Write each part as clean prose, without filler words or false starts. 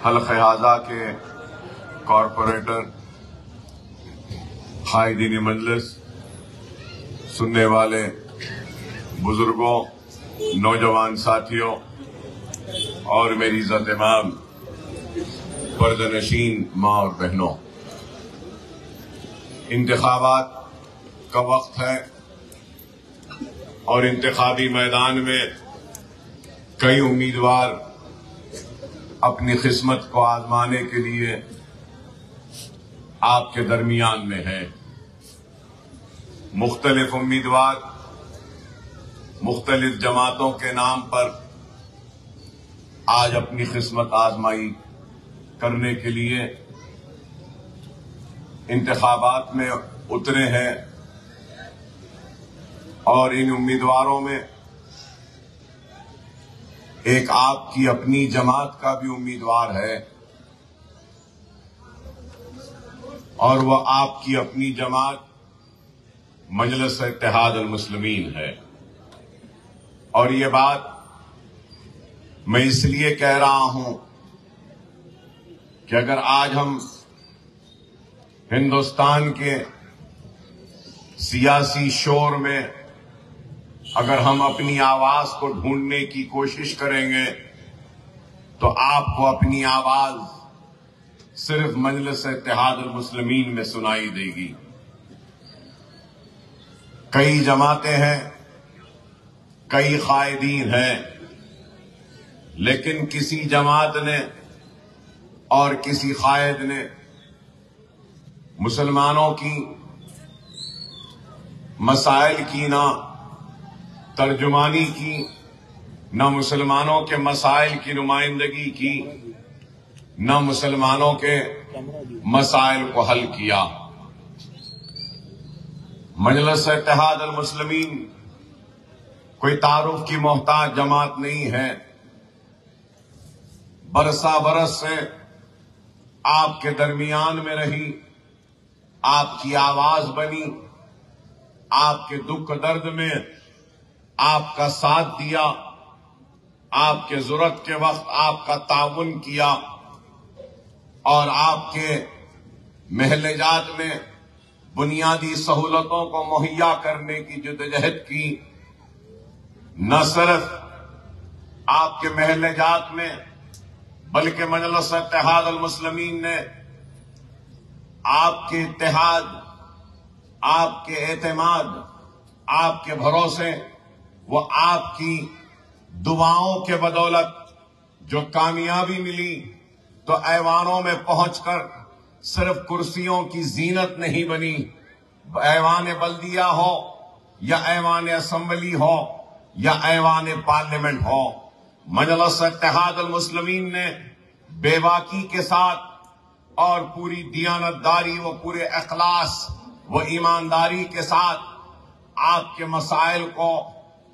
حلقہ اعضا کے کارپوریٹر، قائدین مجلس، سننے والے بزرگوں، نوجوان ساتھیوں اور میری عزت امام پردہ نشین ماں اور بہنوں، انتخابات کا وقت ہے اور انتخابی میدان میں کئی امیدوار اپنی قسمت کو آزمانے کے لیے آپ کے درمیان میں ہیں۔ مختلف امیدوار مختلف جماعتوں کے نام پر آج اپنی قسمت آزمائی کرنے کے لیے انتخابات میں اترے ہیں، اور ان امیدواروں میں ایک آپ کی اپنی جماعت کا بھی امیدوار ہے، اور وہ آپ کی اپنی جماعت مجلس اتحاد المسلمین ہے۔ اور یہ بات میں اس لیے کہہ رہا ہوں کہ اگر آج ہم ہندوستان کے سیاسی شور میں اگر ہم اپنی آواز کو ڈھونڈنے کی کوشش کریں گے تو آپ کو اپنی آواز صرف مجلس اتحاد المسلمین میں سنائی دے گی۔ کئی جماعتیں ہیں، کئی قائدین ہیں، لیکن کسی جماعت نے اور کسی قائد نے مسلمانوں کی مسائل کی نہ ترجمانی کی، نہ مسلمانوں کے مسائل کی نمائندگی کی، نہ مسلمانوں کے مسائل کو حل کیا۔ مجلس اتحاد المسلمین کوئی تعارف کی محتاج جماعت نہیں ہے۔ برسا برس سے آپ کے درمیان میں رہی، آپ کی آواز بنی، آپ کے دکھ درد میں آپ کا ساتھ دیا، آپ کے ضرورت کے وقت آپ کا تعاون کیا، اور آپ کے محلِ جات میں بنیادی سہولتوں کو مہیا کرنے کی جدوجہد کی۔ نہ صرف آپ کے محلِ جات میں بلکہ مجلس اتحاد المسلمین نے آپ کے اتحاد، آپ کے اعتماد، آپ کے بھروسے، وہ آپ کی دعاؤں کے بدولت جو کامیابی ملی، تو ایوانوں میں پہنچ کر صرف کرسیوں کی زینت نہیں بنی، ایوان بلدیہ ہو یا ایوان اسمبلی ہو یا ایوان پارلیمنٹ ہو، مجلس اتحاد المسلمین نے بے باکی کے ساتھ اور پوری دیانتداری و پورے اخلاص و ایمانداری کے ساتھ آپ کے مسائل کو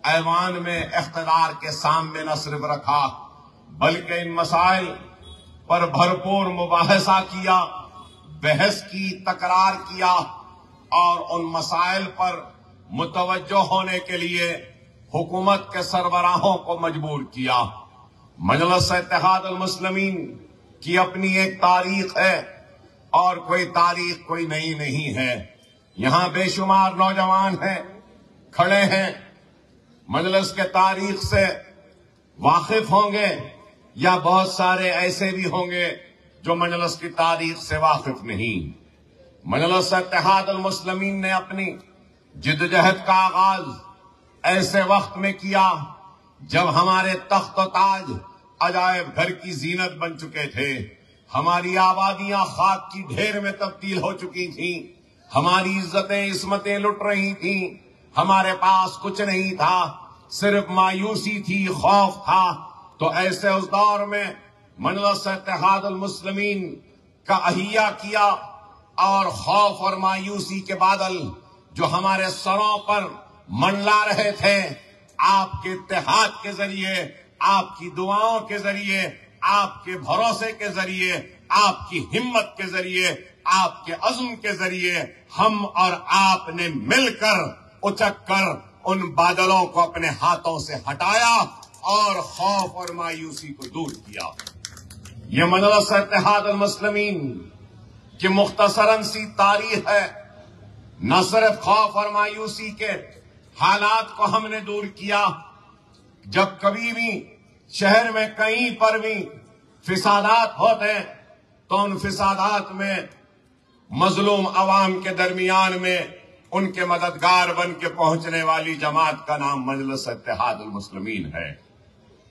ایوان میں اقتدار کے سامنے نہ صرف رکھا بلکہ ان مسائل پر بھرپور مباحثہ کیا، بحث کی، تکرار کیا، اور ان مسائل پر متوجہ ہونے کے لیے حکومت کے سربراہوں کو مجبور کیا۔ مجلس اتحاد المسلمین کی اپنی ایک تاریخ ہے، اور کوئی تاریخ کوئی نئی نہیں ہے۔ یہاں بے شمار نوجوان ہیں، کھڑے ہیں، مجلس کے تاریخ سے واقف ہوں گے، یا بہت سارے ایسے بھی ہوں گے جو مجلس کی تاریخ سے واقف نہیں۔ مجلس اتحاد المسلمین نے اپنی جدوجہد کا آغاز ایسے وقت میں کیا جب ہمارے تخت و تاج عجائب گھر کی زینت بن چکے تھے، ہماری آبادیاں خاک کی ڈھیر میں تبدیل ہو چکی تھیں، ہماری عزتیں عصمتیں لٹ رہی تھیں، ہمارے پاس کچھ نہیں تھا، صرف مایوسی تھی، خوف تھا۔ تو ایسے اس دور میں مجلس اتحاد المسلمین کا احیا کیا، اور خوف اور مایوسی کے بادل جو ہمارے سروں پر منڈلا رہے تھے، آپ کے اتحاد کے ذریعے، آپ کی دعاؤں کے ذریعے، آپ کے بھروسے کے ذریعے، آپ کی ہمت کے ذریعے، آپ کے عزم کے ذریعے ہم اور آپ نے مل کر اچک کر ان بادلوں کو اپنے ہاتھوں سے ہٹایا اور خوف اور مایوسی کو دور کیا۔ یہ مجلس اتحاد المسلمین کی مختصراً سی تاریخ ہے. نہ صرف خوف اور مایوسی کے حالات کو ہم نے دور کیا، جب کبھی بھی شہر میں کہیں پر بھی فسادات ہوتے تو ان فسادات میں مظلوم عوام کے درمیان میں ان کے مددگار بن کے پہنچنے والی جماعت کا نام مجلس اتحاد المسلمین ہے.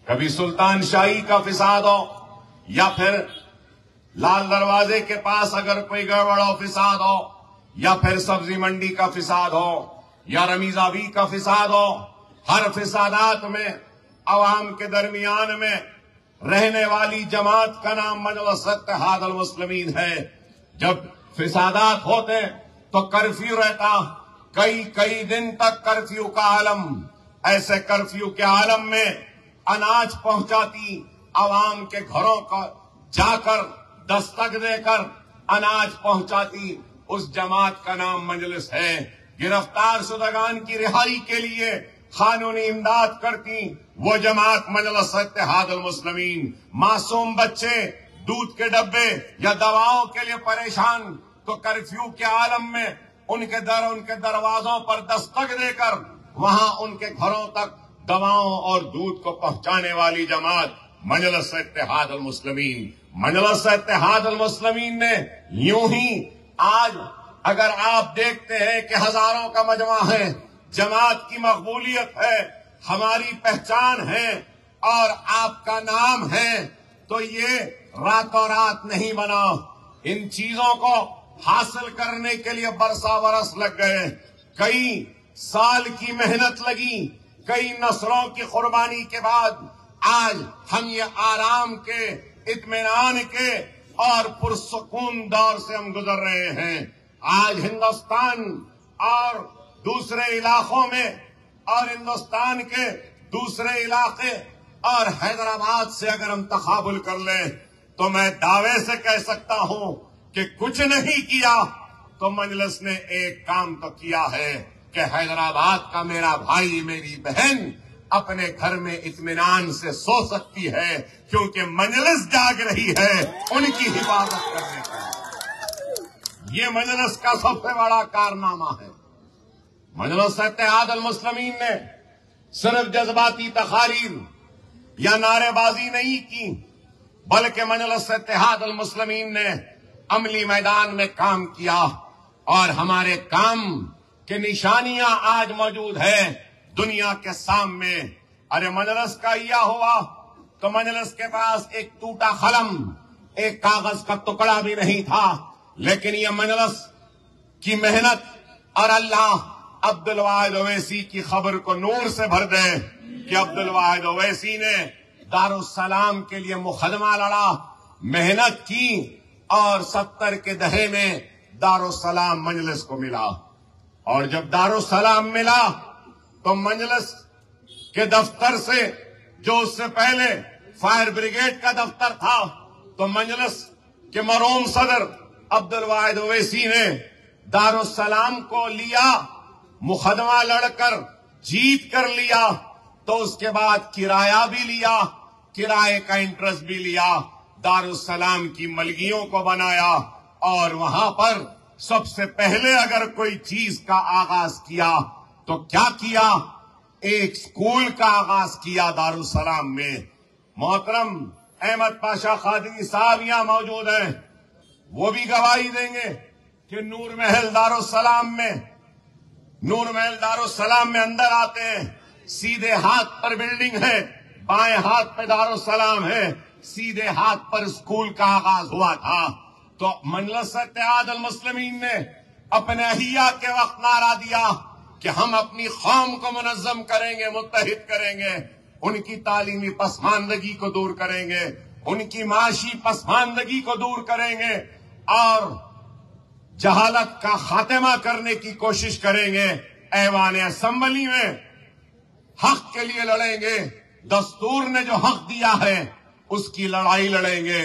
کبھی سلطان شاہی کا فساد ہو، یا پھر لال دروازے کے پاس اگر کوئی گڑبڑ ہو فساد ہو، یا پھر سبزی منڈی کا فساد ہو، یا رمیزاوی کا فساد ہو، ہر فسادات میں عوام کے درمیان میں رہنے والی جماعت کا نام مجلس اتحاد المسلمین ہے. جب فسادات ہوتے تو کرفیو رہتا، کئی دن تک کرفیو کا عالم. ایسے کرفیو کے عالم میں اناج پہنچاتی، عوام کے گھروں کا جا کر دستک دے کر اناج پہنچاتی، اس جماعت کا نام مجلس ہے. گرفتار شدگان کی رہائی کے لیے قانونی امداد کرتی، وہ جماعت مجلس اتحاد المسلمین. معصوم بچے دودھ کے ڈبے یا دواؤں کے لیے پریشان تو کرفیو کے عالم میں ان کے دروازوں پر دستک دے کر وہاں ان کے گھروں تک دواؤں اور دودھ کو پہنچانے والی جماعت مجلس اتحاد المسلمین. مجلس اتحاد المسلمین نے یوں ہی آج اگر آپ دیکھتے ہیں کہ ہزاروں کا مجمع ہے، جماعت کی مقبولیت ہے، ہماری پہچان ہے اور آپ کا نام ہے، تو یہ راتوں رات نہیں بنا. ان چیزوں کو حاصل کرنے کے لیے برسا برس لگ گئے، کئی سال کی محنت لگی، کئی نسلوں کی قربانی کے بعد آج ہم یہ آرام کے، اطمینان کے اور پرسکون دور سے ہم گزر رہے ہیں. آج ہندوستان اور دوسرے علاقوں میں اور ہندوستان کے دوسرے علاقے اور حیدرآباد سے اگر ہم تقابل کر لیں تو میں دعوے سے کہہ سکتا ہوں کہ کچھ نہیں کیا تو مجلس نے ایک کام تو کیا ہے کہ حیدرآباد کا میرا بھائی، میری بہن اپنے گھر میں اطمینان سے سو سکتی ہے، کیونکہ مجلس جاگ رہی ہے ان کی حفاظت کرنے کا. یہ مجلس کا سب سے بڑا کارنامہ ہے. مجلس اتحاد المسلمین نے صرف جذباتی تقاریر یا نعرے بازی نہیں کی، بلکہ مجلس اتحاد المسلمین نے عملی میدان میں کام کیا، اور ہمارے کام کی نشانیاں آج موجود ہے دنیا کے سامنے. ارے مجلس کا یہ ہوا تو مجلس کے پاس ایک ٹوٹا قلم، ایک کاغذ کا ٹکڑا بھی نہیں تھا، لیکن یہ مجلس کی محنت اور اللہ عبد الواحد اویسی کی خبر کو نور سے بھر دے کہ عبد الواحد اویسی نے دارالسلام کے لیے مقدمہ لڑا، محنت کی، اور 70 کے دہے میں دارالسلام مجلس کو ملا. اور جب دارالسلام ملا تو مجلس کے دفتر سے، جو اس سے پہلے فائر بریگیڈ کا دفتر تھا، تو مجلس کے مرحوم صدر عبد الواحد اویسی نے دارالسلام کو لیا، مقدمہ لڑ کر جیت کر لیا، تو اس کے بعد کرایہ بھی لیا، کرائے کا انٹرسٹ بھی لیا، دارالسلام کی ملکیوں کو بنایا، اور وہاں پر سب سے پہلے اگر کوئی چیز کا آغاز کیا تو کیا کیا؟ ایک اسکول کا آغاز کیا دارالسلام میں. محترم احمد پاشا قادری صاحب یہاں موجود ہیں، وہ بھی گواہی دیں گے کہ نور محل دارالسلام میں اندر آتے ہیں، سیدھے ہاتھ پر بلڈنگ ہے، بائیں ہاتھ پہ دارالسلام ہے، سیدھے ہاتھ پر اسکول کا آغاز ہوا تھا. تو مجلس اتحاد المسلمین نے اپنے احیا کے وقت نعرہ دیا کہ ہم اپنی قوم کو منظم کریں گے، متحد کریں گے، ان کی تعلیمی پسماندگی کو دور کریں گے، ان کی معاشی پسماندگی کو دور کریں گے، اور جہالت کا خاتمہ کرنے کی کوشش کریں گے. ایوان اسمبلی میں حق کے لیے لڑیں گے، دستور نے جو حق دیا ہے اس کی لڑائی لڑیں گے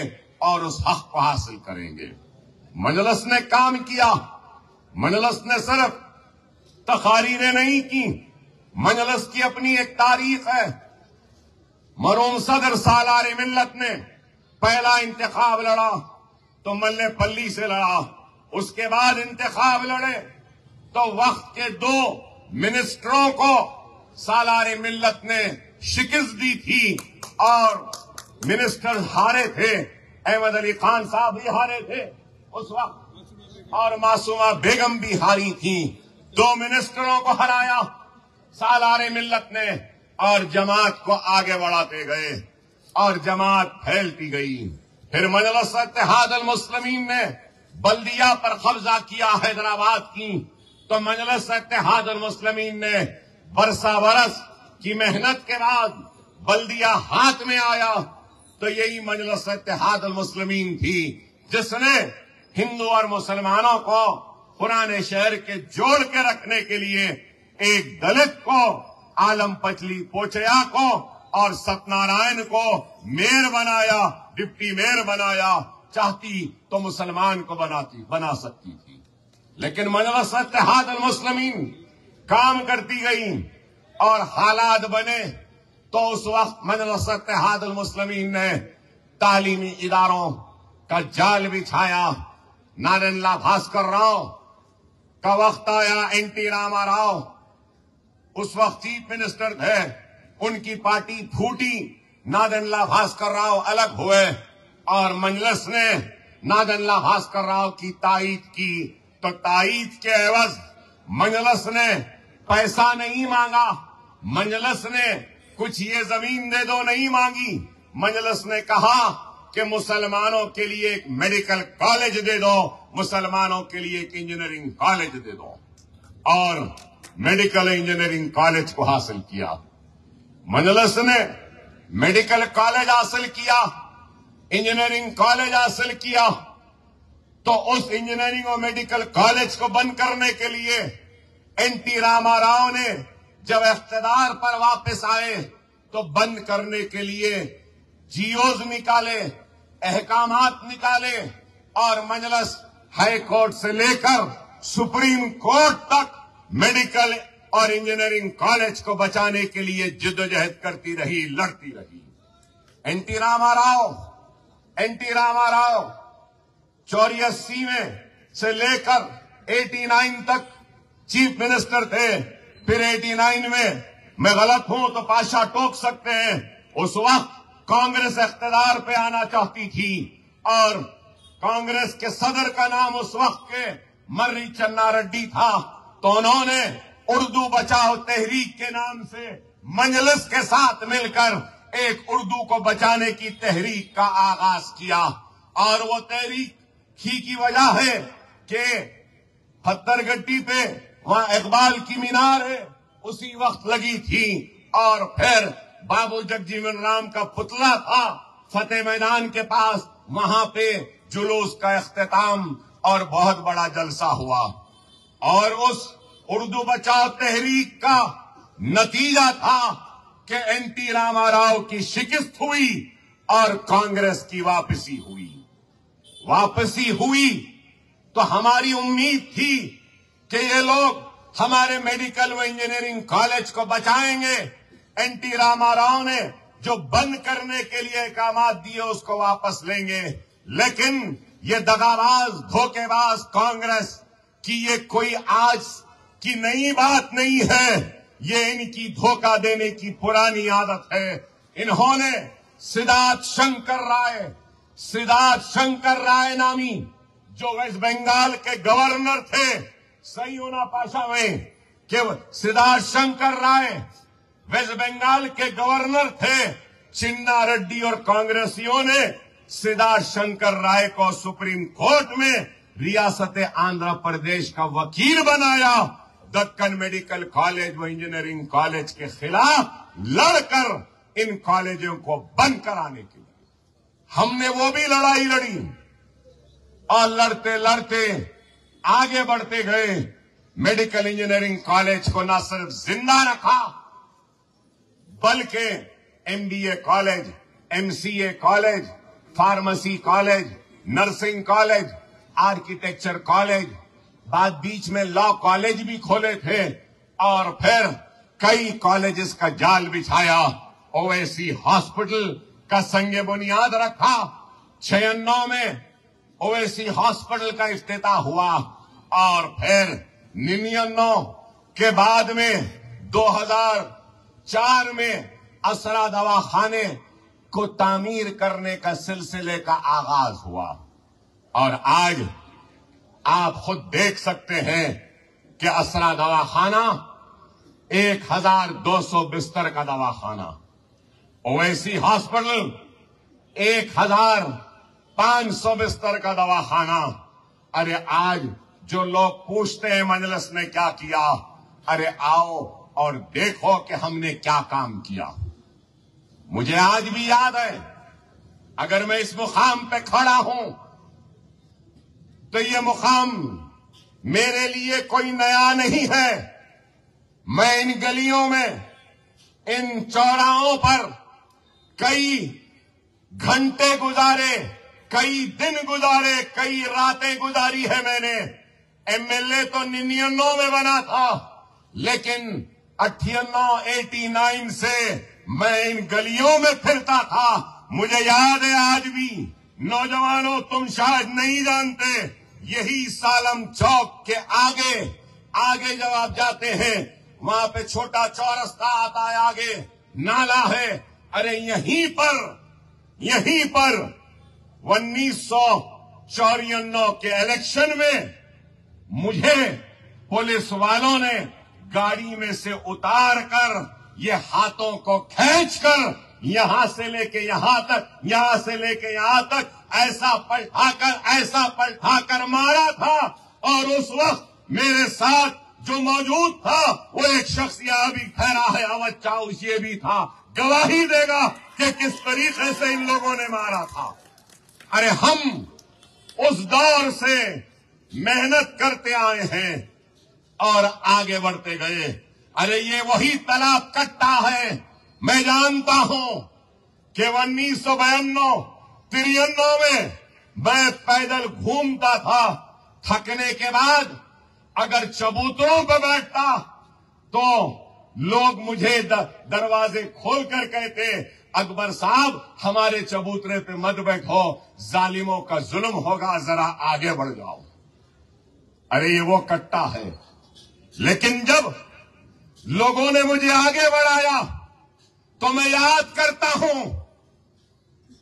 اور اس حق کو حاصل کریں گے. مجلس نے کام کیا. مجلس نے صرف تقاریریں نہیں کی، مجلس کی اپنی ایک تاریخ ہے. مرحوم صدر سالار ملت نے پہلا انتخاب لڑا تو ملے پلی سے لڑا، اس کے بعد انتخاب لڑے تو وقت کے 2 منسٹروں کو سالار ملت نے شکست دی تھی اور منسٹر ہارے تھے، احمد علی خان صاحب بھی ہارے تھے اس وقت اور معصومہ بیگم بھی ہاری تھیں۔ 2 منسٹروں کو ہرایا سالار ملت نے اور جماعت کو آگے بڑھاتے گئے اور جماعت پھیلتی گئی۔ پھر مجلس اتحاد المسلمین نے بلدیہ پر قبضہ کیا حیدرآباد کی، تو مجلس اتحاد المسلمین نے برسا برس کی محنت کے بعد بلدیہ ہاتھ میں آیا، تو یہی مجلس اتحاد المسلمین تھی جس نے ہندو اور مسلمانوں کو پرانے شہر کے جوڑ کے رکھنے کے لیے ایک دلت کو، عالم پچلی پوچیا کو اور ست نارائن کو میئر بنایا، ڈپٹی میئر بنایا۔ چاہتی تو مسلمان کو بنا سکتی تھی، لیکن مجلس اتحاد المسلمین کام کرتی گئی اور حالات بنے تو اس وقت مجلس اتحاد المسلمین نے تعلیمی اداروں کا جال بچھایا۔ نارائن لا بھاسکر راؤ کا وقت آیا، این ٹی راما راؤ اس وقت چیف منسٹر تھے، ان کی پارٹی پھوٹی، نارائن لا بھاسکر راؤ الگ ہوئے اور مجلس نے نارائن لا بھاسکر راؤ کی تائید کی، تو تائید کے عوض مجلس نے پیسہ نہیں مانگا، مجلس نے کچھ یہ زمین دے دو نہیں مانگی، مجلس نے کہا کہ مسلمانوں کے لیے ایک میڈیکل کالج دے دو، مسلمانوں کے لیے ایک انجینئرنگ کالج دے دو، اور میڈیکل انجینئرنگ کالج کو حاصل کیا۔ مجلس نے میڈیکل کالج حاصل کیا، انجینئرنگ کالج حاصل کیا، تو اس انجینئرنگ اور میڈیکل کالج کو بند کرنے کے لیے این ٹی راما راؤ نے جب اقتدار پر واپس آئے تو بند کرنے کے لیے جیوز نکالے، احکامات نکالے، اور مجلس ہائی کورٹ سے لے کر سپریم کورٹ تک میڈیکل اور انجینئرنگ کالج کو بچانے کے لیے جدوجہد کرتی رہی، لڑتی رہی۔ این ٹی راما راؤ 84 میں سے لے کر 89 تک چیف منسٹر تھے، پھر 89 میں غلط ہوں تو پاشا ٹوک سکتے ہیں، اس وقت کانگریس اقتدار پہ آنا چاہتی تھی اور کانگریس کے صدر کا نام اس وقت کے مرری چنا ریڈی تھا، تو انہوں نے اردو بچاؤ تحریک کے نام سے مجلس کے ساتھ مل کر ایک اردو کو بچانے کی تحریک کا آغاز کیا، اور وہ تحریک کی وجہ ہے کہ پتھر گٹی پہ وہاں اقبال کی مینار ہے، اسی وقت لگی تھی، اور پھر بابو جگجیون رام کا پتلا تھا فتح میدان کے پاس، وہاں پہ جلوس کا اختتام اور بہت بڑا جلسہ ہوا، اور اس اردو بچاؤ تحریک کا نتیجہ تھا کہ این ٹی راما راؤ کی شکست ہوئی اور کانگریس کی واپسی ہوئی تو ہماری امید تھی کہ یہ لوگ ہمارے میڈیکل و انجینئرنگ کالج کو بچائیں گے، این ٹی راما راؤ نے جو بند کرنے کے لیے احکامات دیے اس کو واپس لیں گے، لیکن یہ دغاباز دھوکے باز کانگریس کی یہ کوئی آج کی نئی بات نہیں ہے، یہ ان کی دھوکہ دینے کی پرانی عادت ہے۔ انہوں نے سدھارتھ شنکر رائے نامی جو ویسٹ بنگال کے گورنر تھے، صحیح ہونا پاشا میں کہ سدھارتھ شنکر رائے ویسٹ بنگال کے گورنر تھے، چنا ریڈی اور کانگریسیوں نے سدھارتھ شنکر رائے کو سپریم کورٹ میں ریاست آندھرا پردیش کا وکیل بنایا، دکن میڈیکل کالج و انجینئرنگ کالج کے خلاف لڑ کر ان کالجوں کو بند کرانے کے لیے۔ ہم نے وہ بھی لڑائی لڑی اور لڑتے لڑتے آگے بڑھتے گئے، میڈیکل انجینئرنگ کالج کو نہ صرف زندہ رکھا بلکہ M B A college, M C A college, pharmacy college, nursing college, architecture college, بعد بیچ میں لا کالج بھی کھولے تھے، اور پھر کئی کالجز کا جال بچھایا، اویسی ہاسپٹل کا سنگ بنیاد رکھا، 96 میں اویسی ہاسپٹل کا افتتاح ہوا اور پھر 99 کے بعد میں 2004 میں اسرا دواخانے کو تعمیر کرنے کا سلسلے کا آغاز ہوا، اور آج آپ خود دیکھ سکتے ہیں کہ اسرا دواخانہ 1200 بستر کا دواخانہ، اویسی ہاسپٹل 1500 بستر کا دواخانہ۔ ارے آج جو لوگ پوچھتے ہیں مجلس نے کیا کیا، ارے آؤ اور دیکھو کہ ہم نے کیا کام کیا۔ مجھے آج بھی یاد ہے، اگر میں اس مقام پہ کھڑا ہوں تو یہ مقام میرے لیے کوئی نیا نہیں ہے۔ میں ان گلیوں میں، ان چوراہوں پر کئی گھنٹے گزارے، کئی دن گزارے، کئی راتیں گزاری ہے میں نے۔ ایم ایل اے تو 99 میں بنا تھا، لیکن 89 سے میں ان گلیوں میں پھرتا تھا۔ مجھے یاد ہے آج بھی، نوجوانوں تم شاید نہیں جانتے، یہی سالم چوک کے آگے جب آپ جاتے ہیں وہاں پہ چھوٹا چورستہ آتا ہے، آگے نالا ہے، ارے یہیں پر 1994 کے الیکشن میں مجھے پولیس والوں نے گاڑی میں سے اتار کر یہ ہاتھوں کو کھینچ کر یہاں سے لے کے یہاں تک، یہاں سے لے کے یہاں تک ایسا پلٹا کر مارا تھا، اور اس وقت میرے ساتھ جو موجود تھا وہ ایک شخص یہاں بھی ٹھہرا ہے، احمد چاؤش، یہ بھی تھا، گواہی دے گا کہ کس طریقے سے ان لوگوں نے مارا تھا۔ ارے ہم اس دور سے محنت کرتے آئے ہیں اور آگے بڑھتے گئے۔ ارے یہ وہی تالاب کٹا ہے، میں جانتا ہوں کہ 1992 93 میں پیدل گھومتا تھا، تھکنے کے بعد اگر چبوتروں پہ بیٹھتا تو لوگ مجھے دروازے کھول کر کہتے، اکبر صاحب ہمارے چبوترے پہ مت بیٹھو، ظالموں کا ظلم ہوگا، ذرا آگے بڑھ جاؤ۔ ارے یہ وہ کٹا ہے، لیکن جب لوگوں نے مجھے آگے بڑھایا تو میں یاد کرتا ہوں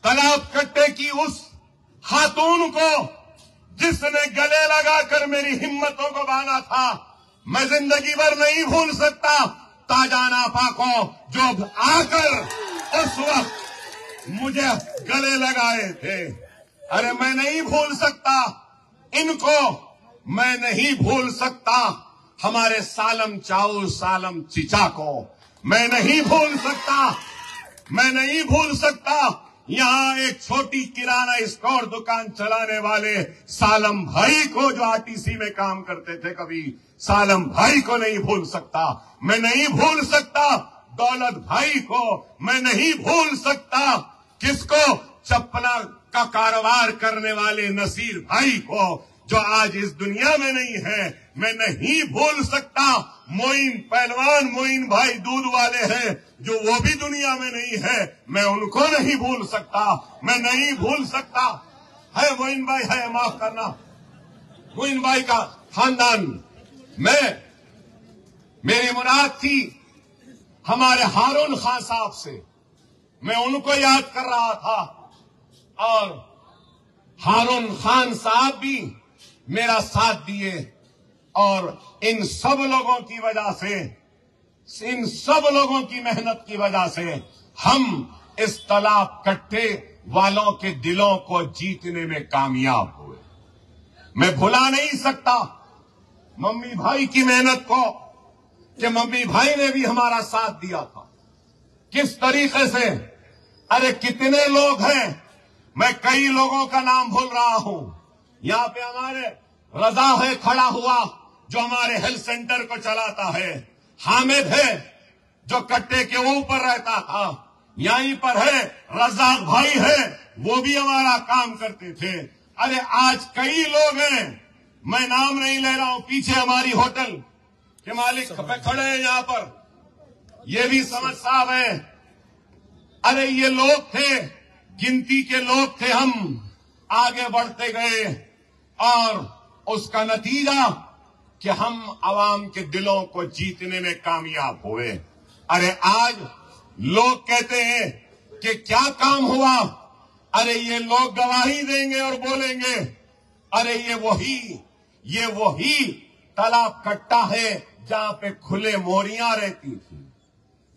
تالاب کٹے کی اس خاتون کو جس نے گلے لگا کر میری ہمتوں کو باندھا تھا۔ میں زندگی بھر نہیں بھول سکتا تاجان آپا کو، جو آ کر اس وقت مجھے گلے لگائے تھے۔ ارے میں نہیں بھول سکتا ان کو، میں نہیں بھول سکتا ہمارے سالم چاؤ، سالم چچا کو، میں نہیں بھول سکتا یہاں ایک چھوٹی کرانہ اسٹور دکان چلانے والے سالم بھائی کو، جو RTC میں کام کرتے تھے کبھی، سالم بھائی کو نہیں بھول سکتا۔ میں نہیں بھول سکتا دولت بھائی کو، میں نہیں بھول سکتا کس کو، چپلا کا کاروبار کرنے والے نصیر بھائی کو، جو آج اس دنیا میں نہیں ہے۔ میں نہیں بھول سکتا معین پہلوان، معین بھائی دودھ والے ہیں، جو وہ بھی دنیا میں نہیں ہے، میں ان کو نہیں بھول سکتا۔ میں نہیں بھول سکتا ہے معین بھائی، ہے معاف کرنا، معین بھائی کا خاندان۔ میری مراد تھی ہمارے ہارون خان صاحب سے، میں ان کو یاد کر رہا تھا، اور ہارون خان صاحب بھی میرا ساتھ دیے، اور ان سب لوگوں کی وجہ سے، ان سب لوگوں کی محنت کی وجہ سے ہم اس تالاب کٹے والوں کے دلوں کو جیتنے میں کامیاب ہوئے۔ میں بھلا نہیں سکتا ممی بھائی کی محنت کو، کہ ممی بھائی نے بھی ہمارا ساتھ دیا تھا کس طریقے سے۔ ارے کتنے لوگ ہیں، میں کئی لوگوں کا نام بھول رہا ہوں۔ یہاں پہ ہمارے رضا ہے کھڑا ہوا، جو ہمارے ہیلتھ سینٹر کو چلاتا ہے۔ حامد ہے جو کٹے کے اوپر رہتا تھا، یہیں پر ہے۔ رزاق بھائی ہے، وہ بھی ہمارا کام کرتے تھے۔ ارے آج کئی لوگ ہیں، میں نام نہیں لے رہا ہوں، پیچھے ہماری ہوٹل کے مالک پہ کھڑے ہیں یہاں پر، یہ بھی سمجھ صاحب ہیں۔ ارے یہ لوگ تھے، گنتی کے لوگ تھے ہم، آگے بڑھتے گئے اور اس کا نتیجہ کہ ہم عوام کے دلوں کو جیتنے میں کامیاب ہوئے۔ ارے آج لوگ کہتے ہیں کہ کیا کام ہوا؟ ارے یہ لوگ گواہی دیں گے اور بولیں گے ارے یہ وہی تالاب کٹا ہے جہاں پہ کھلے موریاں رہتی تھی،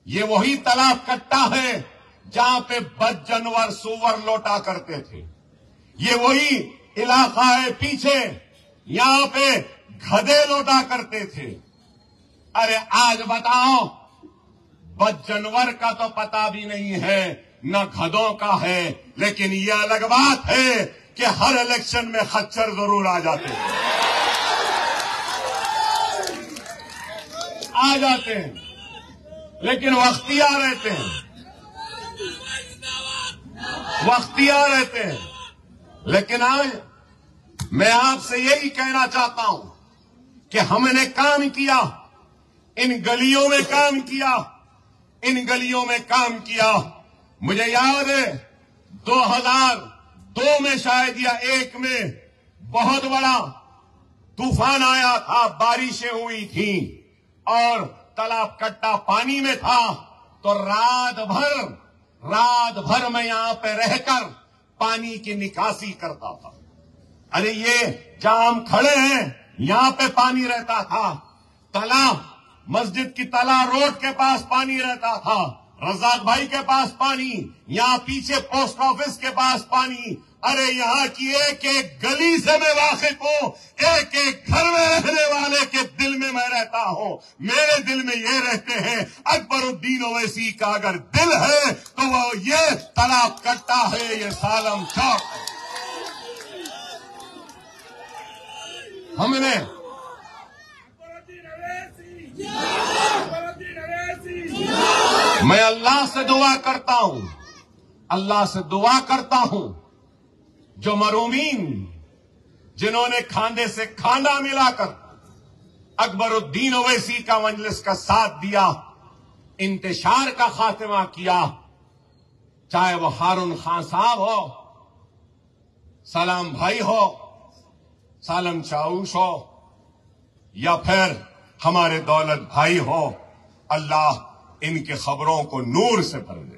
یہ وہی تالاب کٹا ہے جہاں پہ بد جانور سور لوٹا کرتے تھے، یہ وہی علاقہ ہے پیچھے یہاں پہ گدھے لوٹا کرتے تھے۔ ارے آج بتاؤ، بد جانور کا تو پتہ بھی نہیں ہے نہ گدھوں کا ہے، لیکن یہ الگ بات ہے کہ ہر الیکشن میں خچر ضرور آ جاتے ہیں، آ جاتے ہیں لیکن وقتیہ رہتے ہیں، وقتیہ رہتے ہیں۔ لیکن آج میں آپ سے یہی کہنا چاہتا ہوں کہ ہم نے کام کیا، ان گلیوں میں کام کیا، ان گلیوں میں کام کیا۔ مجھے یاد ہے 2002 میں شاید یا 1 میں بہت بڑا طوفان آیا تھا، بارشیں ہوئی تھیں اور تالاب کٹا پانی میں تھا، تو رات بھر میں یہاں پہ رہ کر پانی کی نکاسی کرتا تھا۔ ارے یہ جہاں ہم کھڑے ہیں یہاں پہ پانی رہتا تھا، تالاب مسجد کی تلا روڈ کے پاس پانی رہتا تھا، رزاق بھائی کے پاس پانی، یہاں پیچھے پوسٹ آفس کے پاس پانی۔ ارے یہاں کی ایک ایک گلی سے میں واقف ہوں، ایک ایک گھر میں رہنے والے کے دل میں میں رہتا ہوں۔ میرے دل میں یہ رہتے ہیں اکبر الدین اویسی کا اگر دل ہے تو وہ یہ تالاب کٹا ہے، یہ سالم چوک ہے۔ ہم نے میں اللہ سے دعا کرتا ہوں، اللہ سے دعا کرتا ہوں جو مرومین جنہوں نے کھاندے سے کھاندا ملا کر اکبر الدین اویسی کا مجلس کا ساتھ دیا، انتشار کا خاتمہ کیا، چاہے وہ ہارون خان صاحب ہو، سلام بھائی ہو، سالم چاؤش ہو، یا پھر ہمارے دولت بھائی ہو، اللہ ان کے خبروں کو نور سے بھر دے،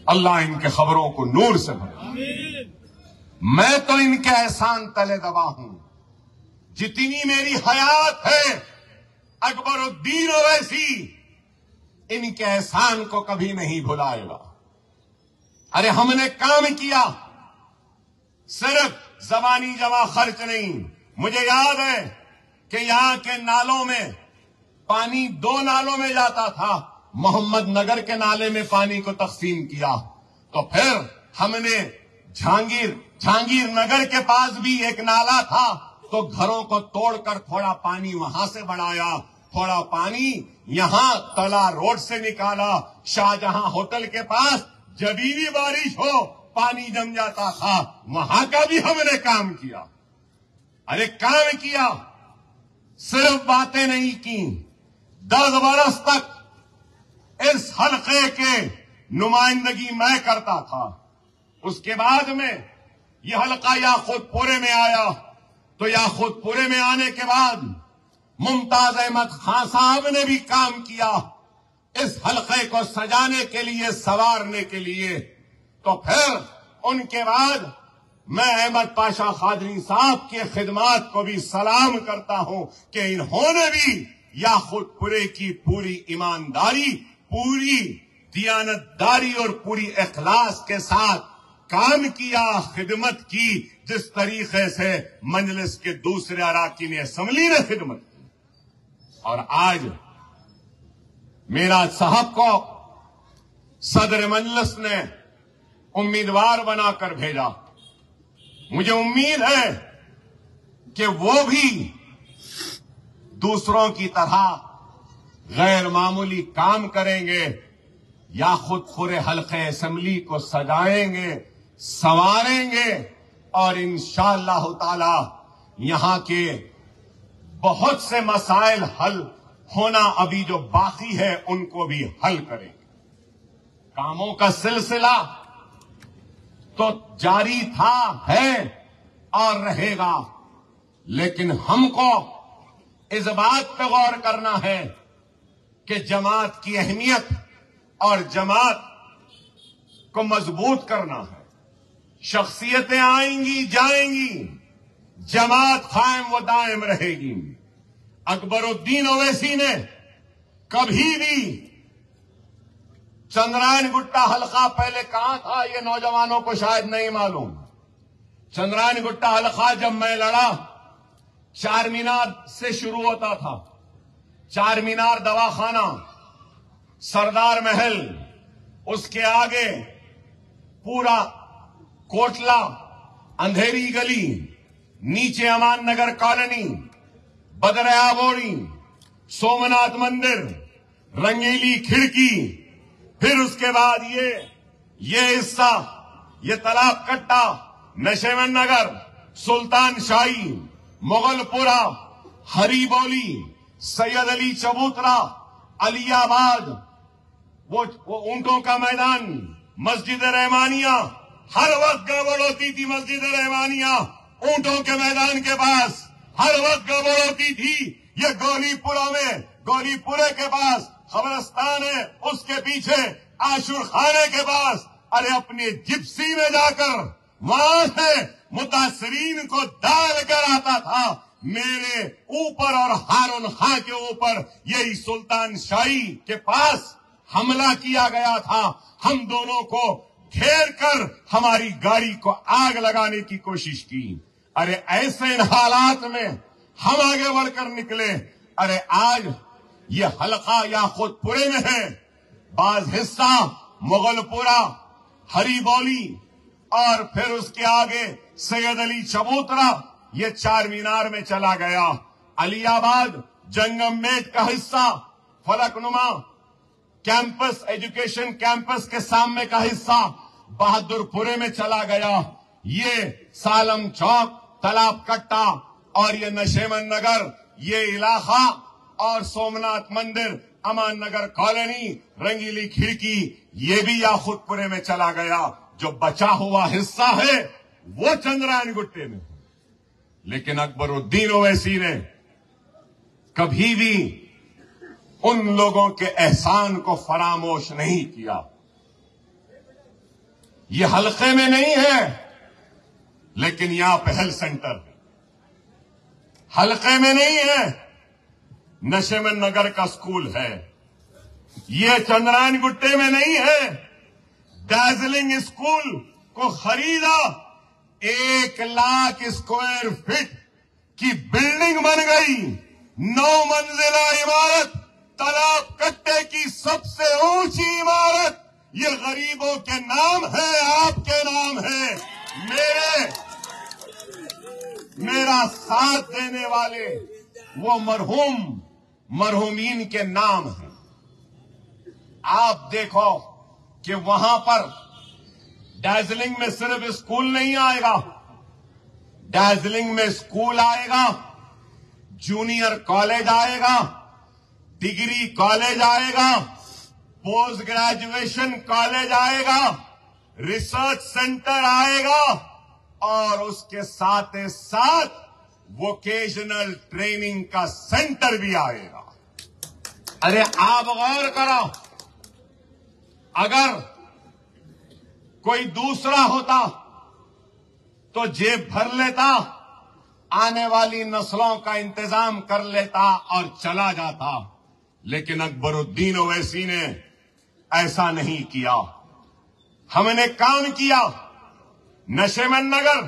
اللہ ان کے خبروں کو نور سے بھر دے۔ میں تو ان کے احسان تلے دبا ہوں، جتنی میری حیات ہے اکبر الدین اویسی ان کے احسان کو کبھی نہیں بھلائے گا۔ ارے ہم نے کام کیا، صرف زبانی جمع خرچ نہیں۔ مجھے یاد ہے کہ یہاں کے نالوں میں پانی 2 نالوں میں جاتا تھا، محمد نگر کے نالے میں پانی کو تقسیم کیا، تو پھر ہم نے جہانگیر نگر کے پاس بھی ایک نالا تھا، تو گھروں کو توڑ کر تھوڑا پانی وہاں سے بڑھایا، تھوڑا پانی یہاں تلا روڈ سے نکالا، شاہجہاں ہوٹل کے پاس جبھی بھی بارش ہو پانی جم جاتا تھا، وہاں کا بھی ہم نے کام کیا۔ ارے کام کیا، صرف باتیں نہیں کی۔ 10 برس تک اس حلقے کے نمائندگی میں کرتا تھا، اس کے بعد میں یہ حلقہ یاقوت پورے میں آیا، تو یاقوت پورے میں آنے کے بعد ممتاز احمد خان صاحب نے بھی کام کیا اس حلقے کو سجانے کے لیے، سنوارنے کے لیے۔ تو پھر ان کے بعد میں احمد پاشا قادری صاحب کی خدمات کو بھی سلام کرتا ہوں کہ انہوں نے بھی یاقوت پورے کی پوری ایمانداری، پوری دیانتداری اور پوری اخلاص کے ساتھ کام کیا، خدمت کی، جس طریقے سے مجلس کے دوسرے اراکین اسمبلی نے خدمت کی۔ اور آج میرا صاحب کو صدر مجلس نے امیدوار بنا کر بھیجا، مجھے امید ہے کہ وہ بھی دوسروں کی طرح غیر معمولی کام کریں گے، یاقوت پورے حلقے اسمبلی کو سجائیں گے، سنواریں گے، اور انشاءاللہ تعالی یہاں کے بہت سے مسائل حل ہونا ابھی جو باقی ہے ان کو بھی حل کریں گے۔ کاموں کا سلسلہ تو جاری تھا، ہے اور رہے گا، لیکن ہم کو اس بات پہ غور کرنا ہے کہ جماعت کی اہمیت اور جماعت کو مضبوط کرنا ہے۔ شخصیتیں آئیں گی جائیں گی، جماعت قائم و دائم رہے گی۔ اکبر الدین اویسی نے کبھی بھی چندرائن گٹا حلقہ پہلے کہاں تھا یہ نوجوانوں کو شاید نہیں معلوم۔ چندرائن گٹا حلقہ جب میں لڑا چار مینار سے شروع ہوتا تھا۔ چار مینار دواخانہ، سردار محل، اس کے آگے پورا کوٹلہ، اندھیری گلی، نیچے امان نگر کالونی، بدر آبوری، سومناتھ مندر، رنگیلی کھڑکی، پھر اس کے بعد یہ حصہ، یہ تالاب کٹا، نشیمن نگر، سلطان شاہی، مغل پورہ، ہری بولی، سید علی چبوترا، علی آباد، وہ اونٹوں کا میدان، مسجد رحمانیہ، ہر وقت گڑبڑ ہوتی تھی مسجد رحمانیہ اونٹوں کے میدان کے پاس، ہر وقت گڑبڑ ہوتی تھی۔ یہ گولی پورہ میں، گولی پورے کے پاس قبرستان ہے، اس کے پیچھے عاشور خانے کے پاس، ارے اپنے جپسی میں جا کر وہاں سے متاثرین کو ڈال کر آتا تھا۔ میرے اوپر اور ہارون خان کے اوپر یہی سلطان شاہی کے پاس حملہ کیا گیا تھا۔ ہم دونوں کو گھیر کر ہماری گاڑی کو آگ لگانے کی کوشش کی۔ ارے ایسے حالات میں ہم آگے بڑھ کر نکلے۔ ارے آج یہ حلقہ یاقوت پورے میں ہے، بعض حصہ مغل پورہ، ہری بولی، اور پھر اس کے آگے سید علی چبوترا، یہ چار مینار میں چلا گیا۔ علی آباد جنگم میٹ کا حصہ، فلک نما کیمپس، ایجوکیشن کیمپس کے سامنے کا حصہ بہادر پورے میں چلا گیا۔ یہ سالم چوک، تالاب کٹا اور یہ نشیمن نگر، یہ علاقہ اور سومناتھ مندر، امان نگر کالونی، رنگیلی کھڑکی، یہ بھی یاقوت پورے میں چلا گیا۔ جو بچا ہوا حصہ ہے وہ چندرائن گٹے میں ہے۔ لیکن اکبر الدین اویسی نے کبھی بھی ان لوگوں کے احسان کو فراموش نہیں کیا۔ یہ حلقے میں نہیں ہے، لیکن یہاں پہ ہیلتھ سینٹر ہے۔ حلقے میں نہیں ہے، نشیمن نگر کا سکول ہے۔ یہ چندرائن گٹے میں نہیں ہے، دارجلنگ اسکول کو خریدا، 1,00,000 اسکوائر فٹ کی بلڈنگ بن گئی، 9 منزلہ عمارت، تالاب کٹے کی سب سے اونچی عمارت۔ یہ غریبوں کے نام ہے، آپ کے نام ہے، میرا ساتھ دینے والے وہ مرحومین کے نام ہیں۔ آپ دیکھو کہ وہاں پر دارجلنگ میں صرف اسکول نہیں آئے گا، دارجلنگ میں اسکول آئے گا، جونیئر کالج آئے گا، ڈگری کالج آئے گا، پوسٹ گریجویشن کالج آئے گا، ریسرچ سینٹر آئے گا، اور اس کے ساتھ ساتھ ووکیشنل ٹریننگ کا سینٹر بھی آئے گا۔ ارے آپ غور کرو، اگر کوئی دوسرا ہوتا تو جیب بھر لیتا، آنے والی نسلوں کا انتظام کر لیتا اور چلا جاتا، لیکن اکبر الدین اویسی نے ایسا نہیں کیا۔ ہم نے کام کیا۔ نشیمن نگر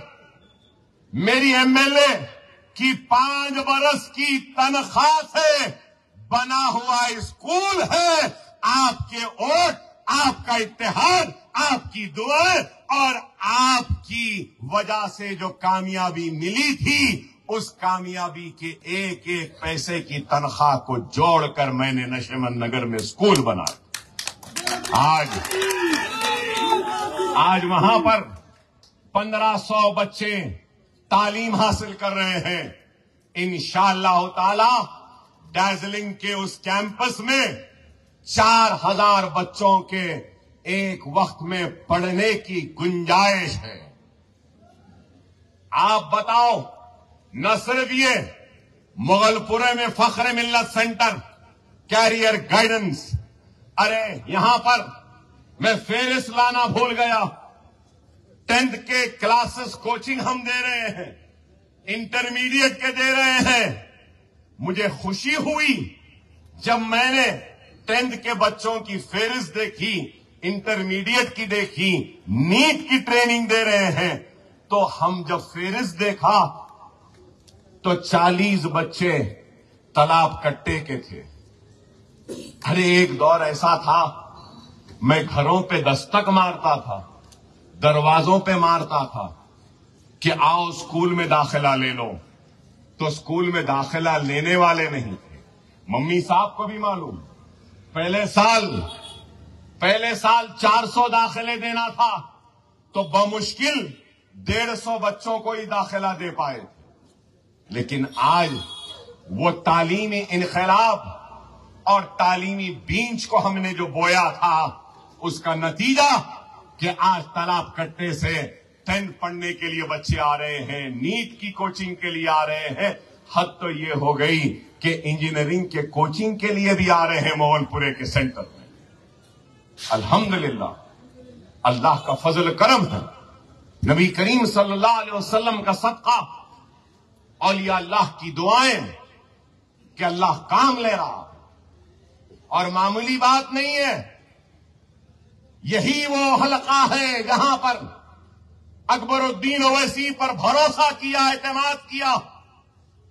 میری MLA کی 5 برس کی تنخواہ سے بنا ہوا اسکول ہے۔ آپ کے ووٹ، آپ کا اتحاد، آپ کی دعائیں اور آپ کی وجہ سے جو کامیابی ملی تھی، اس کامیابی کے ایک ایک پیسے کی تنخواہ کو جوڑ کر میں نے نشیمن نگر میں اسکول بنایا۔ آج وہاں پر 1500 بچے تعلیم حاصل کر رہے ہیں۔ انشاءاللہ تعالی دارجلنگ کے اس کیمپس میں 4000 بچوں کے ایک وقت میں پڑھنے کی گنجائش ہے. آپ بتاؤ، نہ صرف یہ مغل پورے میں فخر ملت سینٹر کیریئر گائیڈنس، ارے یہاں پر میں فہرست لانا بھول گیا. 10th کے کلاسز کوچنگ ہم دے رہے ہیں، انٹرمیڈیٹ کے دے رہے ہیں. مجھے خوشی ہوئی جب میں نے 10th کے بچوں کی فہرست دیکھی، انٹرمیڈیٹ کی دیکھی، نیٹ کی ٹریننگ دے رہے ہیں. تو ہم جب فہرست دیکھا تو 40 بچے تالاب کٹے کے تھے. ارے ایک دور ایسا تھا میں گھروں پہ دستک مارتا تھا، دروازوں پہ مارتا تھا کہ آؤ اسکول میں داخلہ لے لو، تو اسکول میں داخلہ لینے والے نہیں تھے. ممی صاحب کو بھی معلوم، پہلے سال 400 داخلے دینا تھا تو بمشکل 150 بچوں کو ہی داخلہ دے پائے. لیکن آج وہ تعلیمی انقلاب اور تعلیمی بیج کو ہم نے جو بویا تھا، اس کا نتیجہ کہ آج تالاب کٹے سے 10th پڑھنے کے لیے بچے آ رہے ہیں، نیٹ کی کوچنگ کے لیے آ رہے ہیں. حد تو یہ ہو گئی کہ انجینئرنگ کے کوچنگ کے لیے بھی آ رہے ہیں مغل پورے کے سینٹر میں. الحمدللہ اللہ کا فضل کرم ہے، نبی کریم صلی اللہ علیہ وسلم کا صدقہ، اولیاء اللہ کی دعائیں کہ اللہ کام لے رہا. اور معمولی بات نہیں ہے، یہی وہ حلقہ ہے جہاں پر اکبر الدین اویسی پر بھروسہ کیا، اعتماد کیا،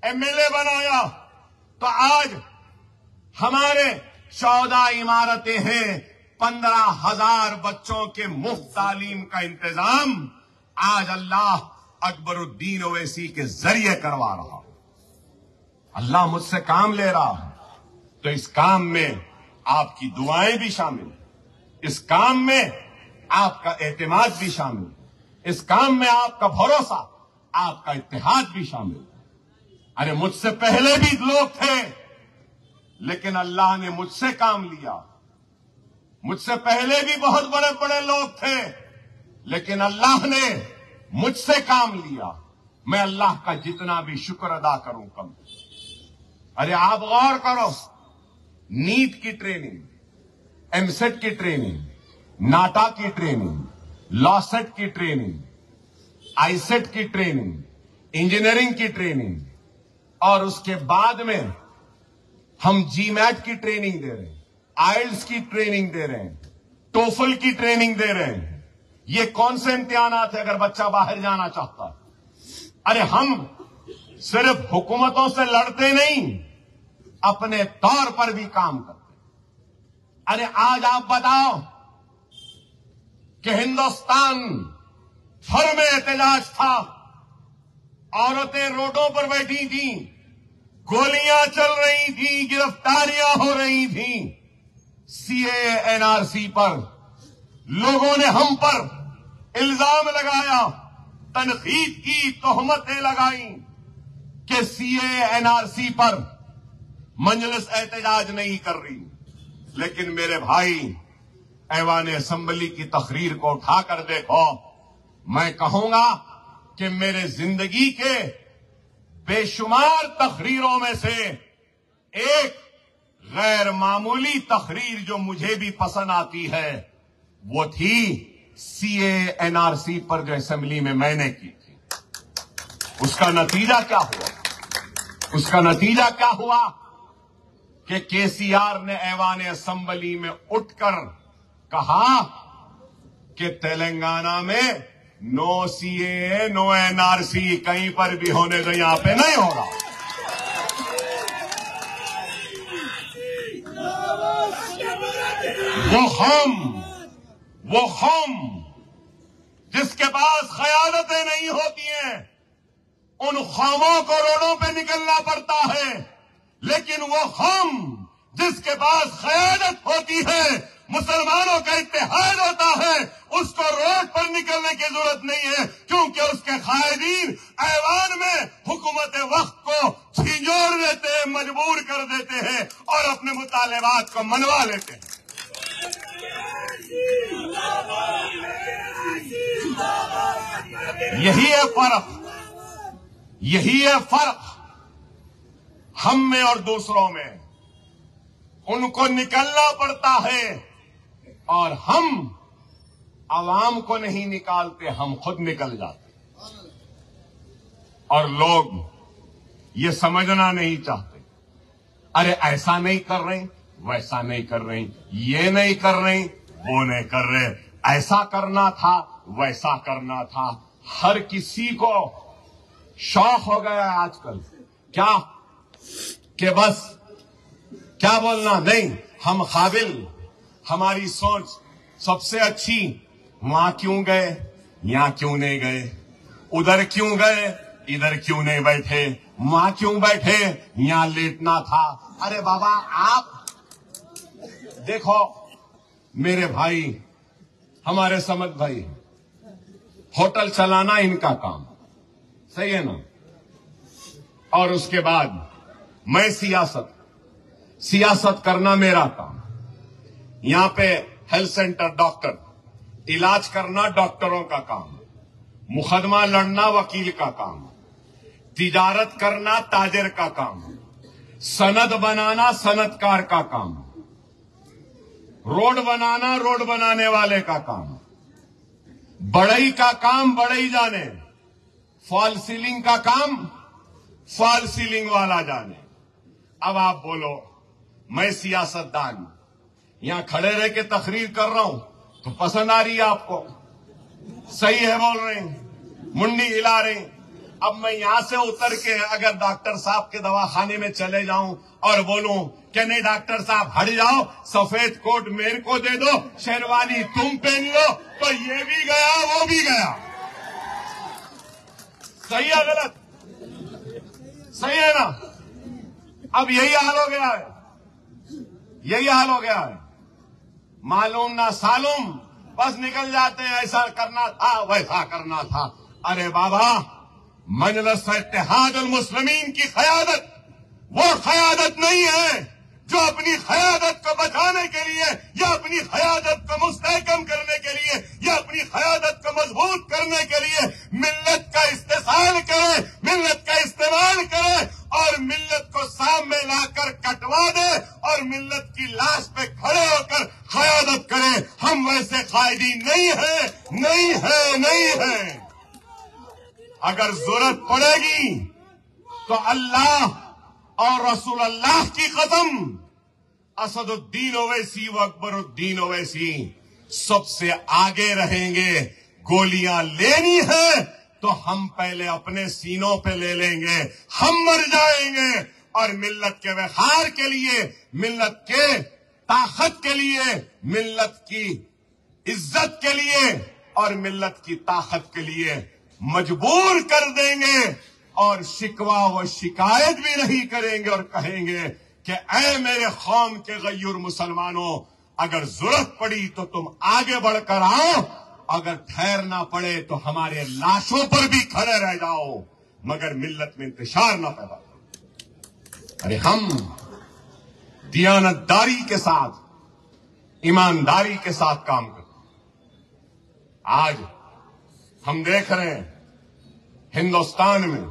MLA بنایا. تو آج ہمارے 14 عمارتیں ہیں، 15,000 بچوں کے مفت تعلیم کا انتظام آج اللہ اکبر الدین اویسی کے ذریعے کروا رہا. اللہ مجھ سے کام لے رہا ہے، تو اس کام میں آپ کی دعائیں بھی شامل ہیں، اس کام میں آپ کا اعتماد بھی شامل ہے، اس کام میں آپ کا بھروسہ، آپ کا اتحاد بھی شامل ہے. ارے مجھ سے پہلے بھی لوگ تھے، لیکن اللہ نے مجھ سے کام لیا. مجھ سے پہلے بھی بہت بڑے بڑے لوگ تھے، لیکن اللہ نے مجھ سے کام لیا. میں اللہ کا جتنا بھی شکر ادا کروں کم. ارے آپ غور کرو، نیٹ کی ٹریننگ، MSET کی ٹریننگ، ناٹا کی ٹریننگ، LAWSET کی ٹریننگ، ISET کی ٹریننگ، انجینئرنگ کی ٹریننگ، اور اس کے بعد میں ہم GMAT کی ٹریننگ دے رہے ہیں، IELTS کی ٹریننگ دے رہے ہیں، TOEFL کی ٹریننگ دے رہے ہیں. یہ کون سے امتحانات ہیں اگر بچہ باہر جانا چاہتا ہے؟ ارے ہم صرف حکومتوں سے لڑتے نہیں، اپنے طور پر بھی کام کرتے. ارے آج آپ بتاؤ کہ ہندوستان بھر میں احتجاج تھا، عورتیں روڈوں پر بیٹھی تھیں، گولیاں چل رہی تھیں، گرفتاریاں ہو رہی تھیں. CAA NRC پر لوگوں نے ہم پر الزام لگایا، تنقید کی، تہمتیں لگائیں کہ CAA NRC پر مجلس احتجاج نہیں کر رہی. لیکن میرے بھائی، ایوان اسمبلی کی تقریر کو اٹھا کر دیکھو. میں کہوں گا کہ میرے زندگی کے بے شمار تقریروں میں سے ایک غیر معمولی تقریر جو مجھے بھی پسند آتی ہے، وہ تھی CAA NRC پر جو اسمبلی میں نے کی تھی. اس کا نتیجہ کیا ہوا؟ اس کا نتیجہ کیا ہوا کہ KCR نے ایوان اسمبلی میں اٹھ کر کہا کہ تلنگانہ میں نو CAA نو NRC، کہیں پر بھی ہونے دو، یہاں پہ نہیں ہو رہا. وہ قوم جس کے پاس قیادتیں نہیں ہوتی ہیں، ان قوموں کو روڈوں پہ نکلنا پڑتا ہے. لیکن وہ قوم جس کے پاس قیادت ہوتی ہے، مسلمانوں کا اتحاد ہوتا ہے، اس کو روڈ پر نکلنے کی ضرورت نہیں ہے، کیونکہ اس کے قائدین ایوان میں حکومت وقت کو جھنجھوڑ دیتے ہیں، مجبور کر دیتے ہیں اور اپنے مطالبات کو منوا لیتے ہیں. یہی ہے فرق، یہی ہے فرق ہم میں اور دوسروں میں. ان کو نکلنا پڑتا ہے اور ہم عوام کو نہیں نکالتے، ہم خود نکل جاتے. اور لوگ یہ سمجھنا نہیں چاہتے. ارے ایسا نہیں کر رہے، ویسا نہیں کر رہے، یہ نہیں کر رہے، وہ نہیں کر رہے، ایسا کرنا تھا، ویسا کرنا تھا. ہر کسی کو شوق ہو گیا ہے آج کل کیا کہ بس کیا بولنا، نہیں ہم قابل، ہماری سوچ سب سے اچھی. وہاں کیوں گئے، یہاں کیوں نہیں گئے، ادھر کیوں گئے، ادھر کیوں نہیں بیٹھے، وہاں کیوں بیٹھے، یہاں لیٹنا تھا. ارے بابا آپ دیکھو، میرے بھائی ہمارے سمجھ بھائی، ہوٹل چلانا ان کا کام صحیح ہے نا. اور اس کے بعد میں سیاست کرنا میرا کام. یہاں پہ ہیلتھ سینٹر، ڈاکٹر، علاج کرنا ڈاکٹروں کا کام، مقدمہ لڑنا وکیل کا کام، تجارت کرنا تاجر کا کام، سند بنانا صنعتکار کا کام، روڈ بنانا روڈ بنانے والے کا کام، بڑھئی کا کام بڑھئی جانے، فال سیلنگ کا کام فال سیلنگ والا جانے. اب آپ بولو میں سیاست دان یہاں کھڑے رہ کے تقریر کر رہا ہوں تو پسند آ رہی ہے آپ کو، صحیح ہے بول رہے ہیں، منڈی ہلا رہے ہیں. اب میں یہاں سے اتر کے اگر ڈاکٹر صاحب کے دواخانے میں چلے جاؤں اور بولوں کہ نہیں ڈاکٹر صاحب ہٹ جاؤ، سفید کوٹ میرے کو دے دو، شیروانی تم پہن لو، تو یہ بھی گیا وہ بھی گیا. صحیح ہے غلط؟ صحیح ہے نا. اب یہی حال ہو گیا ہے، یہی حال ہو گیا ہے. معلوم نہ سالم بس نکل جاتے ہیں، ایسا کرنا تھا ویسا کرنا تھا. ارے بابا مجلس اتحاد المسلمین کی قیادت وہ قیادت نہیں ہے جو اپنی قیادت کو بچانے کے لیے یا اپنی قیادت کو مستحکم کرنے کے لیے یا اپنی قیادت کو مضبوط کرنے کے لیے ملت کا استحصال کرے، ملت کا استعمال کرے اور ملت کو سامنے لا کر کٹوا دے اور ملت کی لاش پہ کھڑے ہو کر قیادت کرے. ہم ویسے قائدین نہیں ہیں، نہیں ہے، نہیں ہے. اگر ضرورت پڑے گی تو اللہ اور رسول اللہ کی قسم، اسد الدین اویسی و اکبر الدین اویسی سب سے آگے رہیں گے. گولیاں لینی ہے تو ہم پہلے اپنے سینوں پہ لے لیں گے، ہم مر جائیں گے اور ملت کے وقار کے لیے، ملت کے طاقت کے لیے، ملت کی عزت کے لیے اور ملت کی طاقت کے لیے مجبور کر دیں گے. اور شکوہ و شکایت بھی نہیں کریں گے اور کہیں گے کہ اے میرے قوم کے غیور مسلمانوں، اگر ضرورت پڑی تو تم آگے بڑھ کر آؤ، اگر ٹھہرنا پڑے تو ہمارے لاشوں پر بھی کھڑے رہ جاؤ، مگر ملت میں انتشار نہ پیدا کرو. ارے ہم دیانتداری کے ساتھ، ایمانداری کے ساتھ کام کرتے. آج ہم دیکھ رہے ہیں ہندوستان میں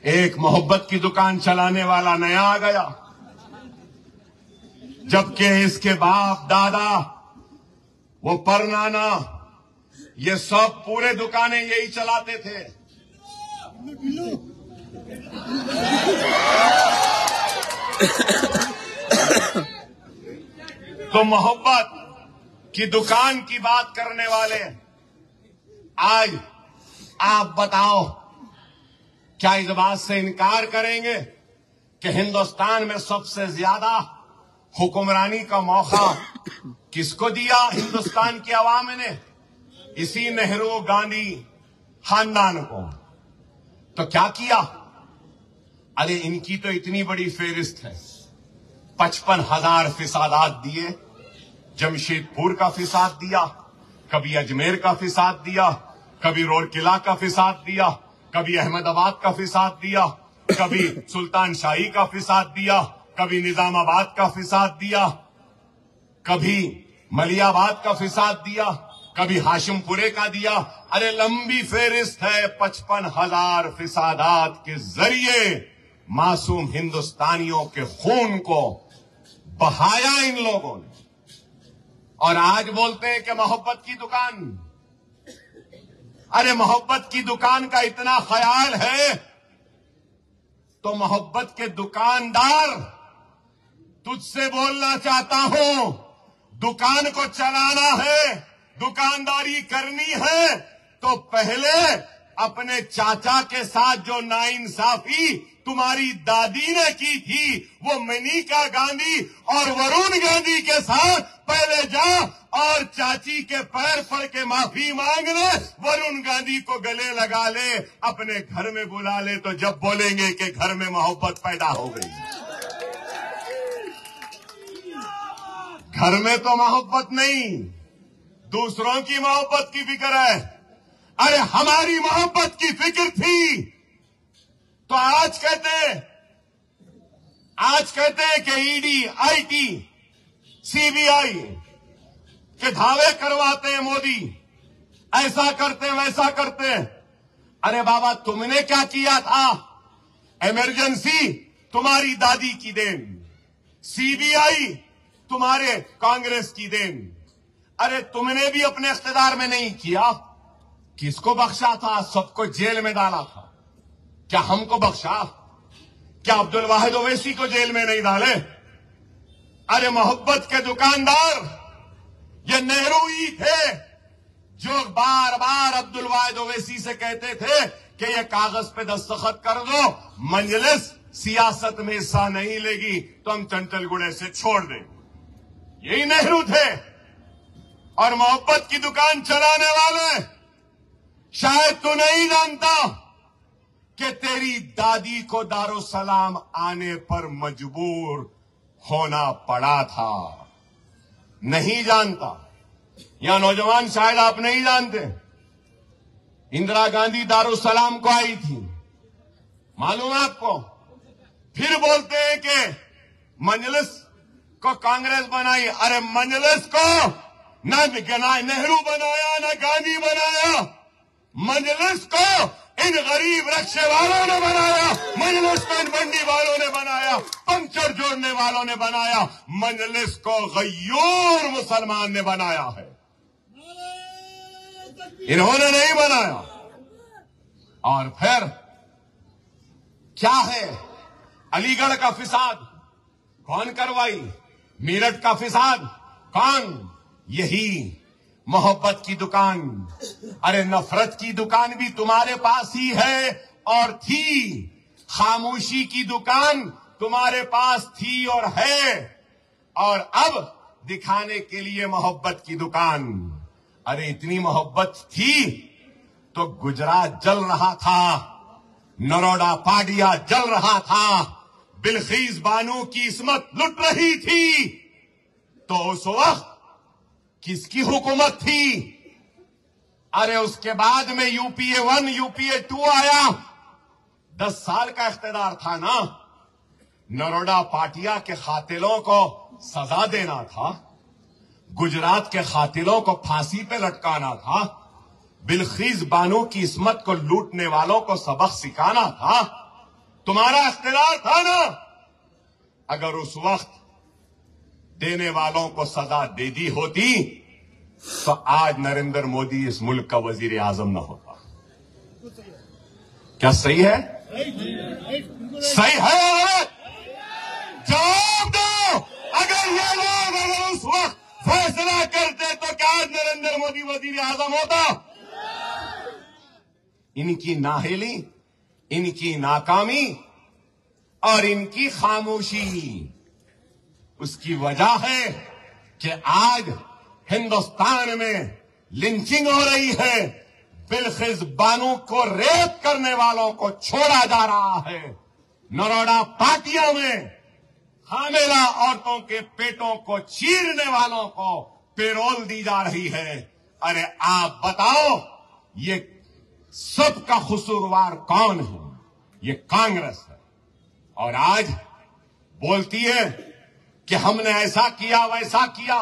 ایک محبت کی دکان چلانے والا نیا آ گیا، جبکہ اس کے باپ دادا، وہ پرنانا، یہ سب پورے دکانیں یہی چلاتے تھے. تو محبت کی دکان کی بات کرنے والے آج آپ بتاؤ کیا اس بات سے انکار کریں گے کہ ہندوستان میں سب سے زیادہ حکمرانی کا موقع کس کو دیا ہندوستان کی عوام نے؟ اسی نہرو گاندھی خاندان کو. تو کیا کیا؟ ارے ان کی تو اتنی بڑی فہرست ہے، 55,000 فسادات دیے. جمشید پور کا فساد دیا، کبھی اجمیر کا فساد دیا، کبھی رورکلا کا فساد دیا، کبھی احمد آباد کا فساد دیا، کبھی سلطان شاہی کا فساد دیا، کبھی نظام آباد کا فساد دیا، کبھی ملیح آباد کا فساد دیا، کبھی ہاشم پورے کا دیا. ارے لمبی فہرست ہے. 55,000 فسادات کے ذریعے معصوم ہندوستانیوں کے خون کو بہایا ان لوگوں نے. اور آج بولتے ہیں کہ محبت کی دکان. ارے محبت کی دکان کا اتنا خیال ہے تو محبت کے دکاندار تجھ سے بولنا چاہتا ہوں، دکان کو چلانا ہے، دکانداری کرنی ہے تو پہلے اپنے چاچا کے ساتھ جو ناانصافی تمہاری دادی نے کی تھی، وہ منیکا گاندھی اور ورون گاندھی کے ساتھ پہلے جا اور چاچی کے پیر پڑ کے معافی مانگ لے، ورون گاندھی کو گلے لگا لے، اپنے گھر میں بلا لے، تو جب بولیں گے کہ گھر میں محبت پیدا ہو گئی. گھر میں تو محبت نہیں، دوسروں کی محبت کی فکر ہے. ارے ہماری محبت کی فکر تھی تو آج کہتے ہیں کہ E D, I T, C B I کے دھاوے کرواتے ہیں مودی، ایسا کرتے ویسا کرتے. ارے بابا تم نے کیا کیا تھا؟ ایمرجنسی تمہاری دادی کی دین، سی بی آئی تمہارے کانگریس کی دین. ارے تم نے بھی اپنے اقتدار میں نہیں کیا. کس کو بخشا تھا؟ سب کو جیل میں ڈالا تھا. کیا ہم کو بخشا؟ کیا عبد الواحد اویسی کو جیل میں نہیں ڈالے؟ ارے محبت کے دکاندار یہ نہرو ہی تھے جو بار بار عبد الواحد اویسی سے کہتے تھے کہ یہ کاغذ پہ دستخط کر دو، مجلس سیاست میں حصہ نہیں لے گی تو ہم چنچل گڑے سے چھوڑ دیں. یہی نہرو تھے. اور محبت کی دکان چلانے والے، شاید تو نہیں جانتا کہ تیری دادی کو دارالسلام آنے پر مجبور ہونا پڑا تھا. نہیں جانتا. یا نوجوان شاید آپ نہیں جانتے، اندرا گاندھی دارالسلام کو آئی تھی، معلوم ہے آپ کو. پھر بولتے ہیں کہ مجلس کو کانگریس بنائی. ارے مجلس کو نہ نہرو بنایا نہ گاندھی بنایا، مجلس کو ان غریب رکشے والوں نے بنایا، مجلس کو ان منڈی والوں نے بنایا، پنچر جوڑنے والوں نے بنایا، مجلس کو غیور مسلمان نے بنایا ہے، انہوں نے نہیں بنایا. اور پھر کیا ہے؟ علی گڑھ کا فساد کون کروائی؟ میرٹھ کا فساد کون؟ یہی محبت کی دکان. ارے نفرت کی دکان بھی تمہارے پاس ہی ہے اور تھی. خاموشی کی دکان تمہارے پاس تھی اور ہے، اور اب دکھانے کے لیے محبت کی دکان. ارے اتنی محبت تھی تو گجرات جل رہا تھا، نروڈا پاڈیا جل رہا تھا، بلخیس بانو کی عصمت لٹ رہی تھی. تو اس وقت کس کی حکومت تھی؟ ارے اس کے بعد میں یو پی اے 1 یو پی اے 2 آیا. 10 سال کا اقتدار تھا نا. نروڈا پاٹیا کے قاتلوں کو سزا دینا تھا، گجرات کے قاتلوں کو پھانسی پہ لٹکانا تھا، بلخیس بانو کی عصمت کو لوٹنے والوں کو سبق سکھانا تھا. تمہارا اقتدار تھا نا. اگر اس وقت دینے والوں کو سزا دے دی ہوتی تو آج نریندر مودی اس ملک کا وزیر اعظم نہ ہوتا. کیا صحیح ہے؟ صحیح ہے. جواب دو. اگر یہ لوگ اس وقت فیصلہ کرتے تو کیا آج نریندر مودی وزیر اعظم ہوتا؟ ان کی نااہلی، ان کی ناکامی اور ان کی خاموشی، اس کی وجہ ہے کہ آج ہندوستان میں لنچنگ ہو رہی ہے. بلخیس بانو کو ریپ کرنے والوں کو چھوڑا جا رہا ہے. نروڈا پاٹیا میں حاملہ عورتوں کے پیٹوں کو چیرنے والوں کو پیرول دی جا رہی ہے. ارے آپ بتاؤ یہ سب کا قصوروار کون ہے؟ یہ کانگریس ہے. اور آج بولتی ہے کہ ہم نے ایسا کیا ویسا کیا.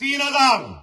3,000,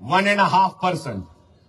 1.5%,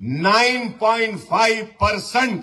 9.5%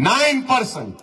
9%।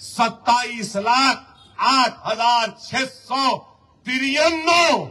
27,08,693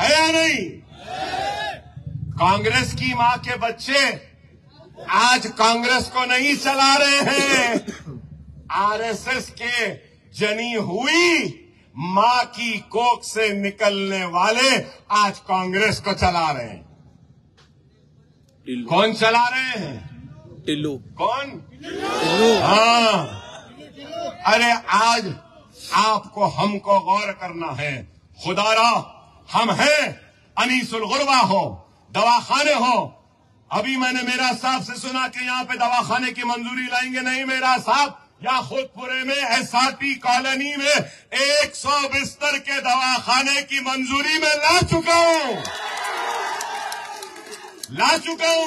ہے یا نہیں؟ کانگریس کی ماں کے بچے آج کانگریس کو نہیں چلا رہے ہیں، آر ایس ایس کے جنی ہوئی ماں کی کوکھ سے نکلنے والے آج کانگریس کو چلا رہے ہیں۔ کون چلا رہے ہیں؟ ٹلو۔ کون؟ ٹلو۔ ہاں، ارے آج آپ کو ہم کو غور کرنا ہے۔ خدا را ہم ہیں، انیس الغربا ہو، دواخانے ہو۔ ابھی میں نے میرا صاحب سے سنا کہ یہاں پہ دواخانے کی منظوری لائیں گے، نہیں میرا صاحب، یا خود پورے میں ایس آر پی کالونی میں 100 بستر کے دواخانے کی منظوری میں لا چکا ہوں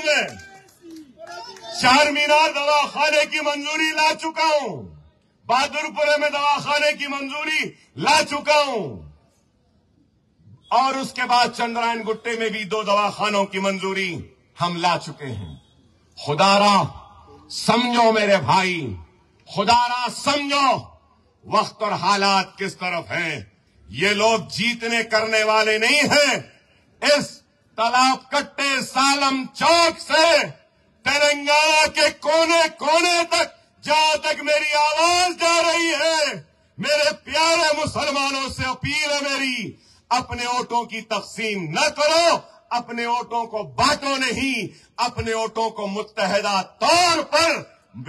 میں۔ چار مینار دواخانے کی منظوری لا چکا ہوں، بہادر پورے میں دواخانے کی منظوری لا چکا ہوں، اور اس کے بعد چندرائن گٹے میں بھی 2 دواخانوں کی منظوری ہم لا چکے ہیں۔ خدا را سمجھو میرے بھائی، خدا را سمجھو وقت اور حالات کس طرف ہیں۔ یہ لوگ جیتنے کرنے والے نہیں ہیں۔ اس تالاب کٹے سالم چوک سے تلنگانہ کے کونے کونے تک جہاں تک میری آواز جا رہی ہے، میرے پیارے مسلمانوں سے اپیل ہے میری، اپنے ووٹوں کی تقسیم نہ کرو، اپنے ووٹوں کو بانٹو نہیں، اپنے ووٹوں کو متحدہ طور پر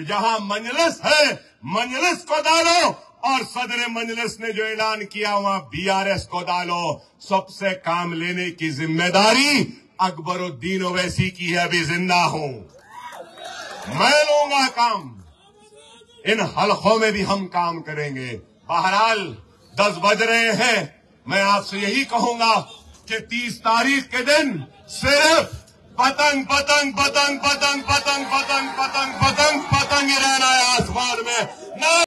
جہاں مجلس ہے مجلس کو ڈالو، اور صدر مجلس نے جو اعلان کیا وہاں BRS کو ڈالو۔ سب سے کام لینے کی ذمہ داری اکبر الدین اویسی کی ہے، ابھی زندہ ہوں، میں لوں گا کام، ان حلقوں میں بھی ہم کام کریں گے۔ بہرحال 10 بج رہے ہیں، میں آپ سے یہی کہوں گا کہ 30 تاریخ کے دن صرف پتنگ پتنگ پتنگ پتنگ پتنگ پتنگ پتنگ پتنگ پتنگ ہی رہنا ہے آسمان میں۔